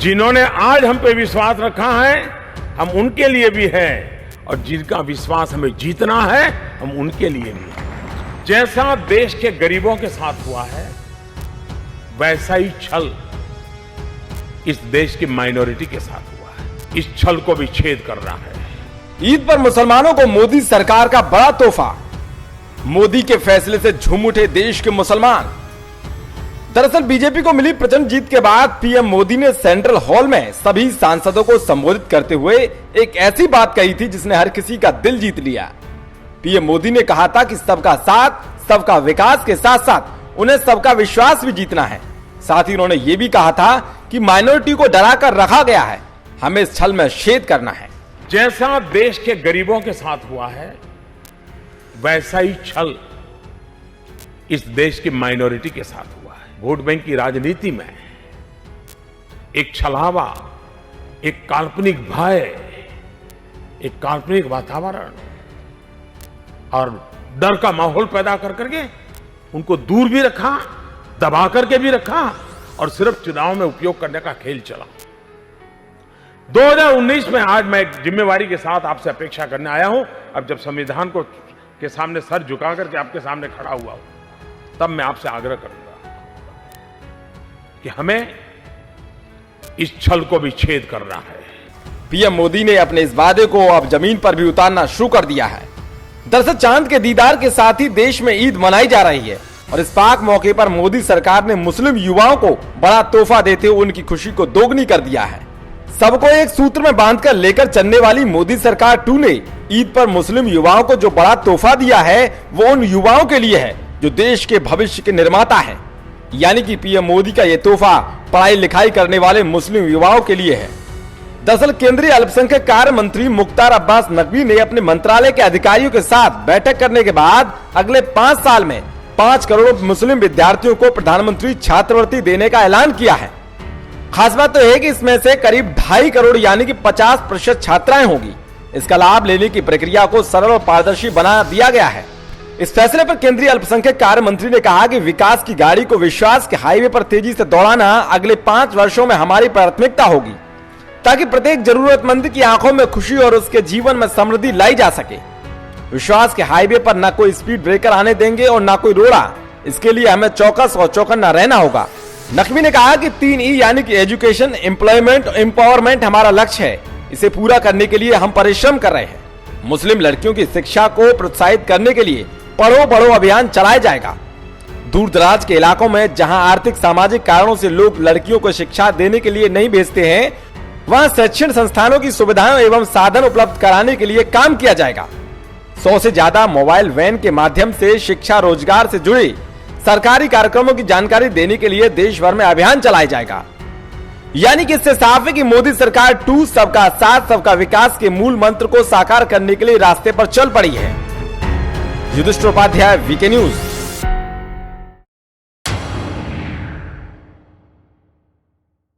जिन्होंने आज हम पे विश्वास रखा है, हम उनके लिए भी हैं, और जिनका विश्वास हमें जीतना है, हम उनके लिए भी हैं। जैसा देश के गरीबों के साथ हुआ है, वैसा ही छल इस देश की माइनॉरिटी के साथ हुआ है। इस छल को भी छेद करना है। ईद पर मुसलमानों को मोदी सरकार का बड़ा तोहफा। मोदी के फैसले से झूम उठे देश के मुसलमान। दरअसल बीजेपी को मिली प्रचंड जीत के बाद पीएम मोदी ने सेंट्रल हॉल में सभी सांसदों को संबोधित करते हुए एक ऐसी बात कही थी जिसने हर किसी का दिल जीत लिया। पीएम मोदी ने कहा था कि सबका साथ, सबका विकास के साथ साथ उन्हें सबका विश्वास भी जीतना है। साथ ही उन्होंने ये भी कहा था कि माइनॉरिटी को डरा कर रखा गया है, हमें इस छल में छेद करना है। जैसा देश के गरीबों के साथ हुआ है, वैसा ही छल इस देश की माइनॉरिटी के साथ हुआ है। वोट बैंक की राजनीति में एक छलावा, एक काल्पनिक भय, एक काल्पनिक वातावरण और डर का माहौल पैदा कर करके उनको दूर भी रखा, दबा करके भी रखा, और सिर्फ चुनाव में उपयोग करने का खेल चला। 2019 में आज मैं एक जिम्मेवारी के साथ आपसे अपेक्षा करने आया हूं। अब जब संविधान को के सामने सर झुका करके आपके सामने खड़ा हुआ हूं, तब मैं आपसे आग्रह करूंगा कि हमें इस छल को भी छेद करना है। पीएम मोदी ने अपने इस वादे को अब जमीन पर भी उतारना शुरू कर दिया है। दरअसल चांद के दीदार के साथ ही देश में ईद मनाई जा रही है, और इस पाक मौके पर मोदी सरकार ने मुस्लिम युवाओं को बड़ा तोहफा देते हुए उनकी खुशी को दोगुनी कर दिया है। सबको एक सूत्र में बांधकर लेकर चलने वाली मोदी सरकार 2 ने ईद पर मुस्लिम युवाओं को जो बड़ा तोहफा दिया है, वो उन युवाओं के लिए है जो देश के भविष्य के निर्माता है। यानी कि पीएम मोदी का ये तोहफा पढ़ाई लिखाई करने वाले मुस्लिम युवाओं के लिए है। दरअसल केंद्रीय अल्पसंख्यक कार्य मंत्री मुख्तार अब्बास नकवी ने अपने मंत्रालय के अधिकारियों के साथ बैठक करने के बाद अगले 5 साल में 5 करोड़ मुस्लिम विद्यार्थियों को प्रधानमंत्री छात्रवृत्ति देने का ऐलान किया है। खास बात तो है कि इसमें से करीब 2.5 करोड़ यानी कि 50% छात्राएं होगी। इसका लाभ लेने की प्रक्रिया को सरल और पारदर्शी बना दिया गया है। इस फैसले पर केंद्रीय अल्पसंख्यक कार्य मंत्री ने कहा कि विकास की गाड़ी को विश्वास के हाईवे पर तेजी से दौड़ाना अगले 5 वर्षों में हमारी प्राथमिकता होगी, ताकि प्रत्येक जरूरतमंद की आंखों में खुशी और उसके जीवन में समृद्धि लाई जा सके। विश्वास के हाईवे पर न कोई स्पीड ब्रेकर आने देंगे और न कोई रोड़ा। इसके लिए हमें चौकस और चौकन्ना रहना होगा। नकवी ने कहा कि 3 ई यानी कि एजुकेशन, एम्प्लॉयमेंट, एम्पावरमेंट हमारा लक्ष्य है। इसे पूरा करने के लिए हम परिश्रम कर रहे हैं। मुस्लिम लड़कियों की शिक्षा को प्रोत्साहित करने के लिए पढ़ो बढ़ो अभियान चलाया जाएगा। दूर दराज के इलाकों में जहां आर्थिक सामाजिक कारणों से लोग लड़कियों को शिक्षा देने के लिए नहीं भेजते हैं, वहां शैक्षणिक संस्थानों की सुविधाएं एवं साधन उपलब्ध कराने के लिए काम किया जाएगा। 100 से ज्यादा मोबाइल वैन के माध्यम से शिक्षा रोजगार से जुड़े सरकारी कार्यक्रमों की जानकारी देने के लिए देश भर में अभियान चलाया जाएगा। यानी कि इससे साफ है कि मोदी सरकार 2 सबका साथ सबका विकास के मूल मंत्र को साकार करने के लिए रास्ते पर चल पड़ी है। Yudhishthir Upadhyay, VK news.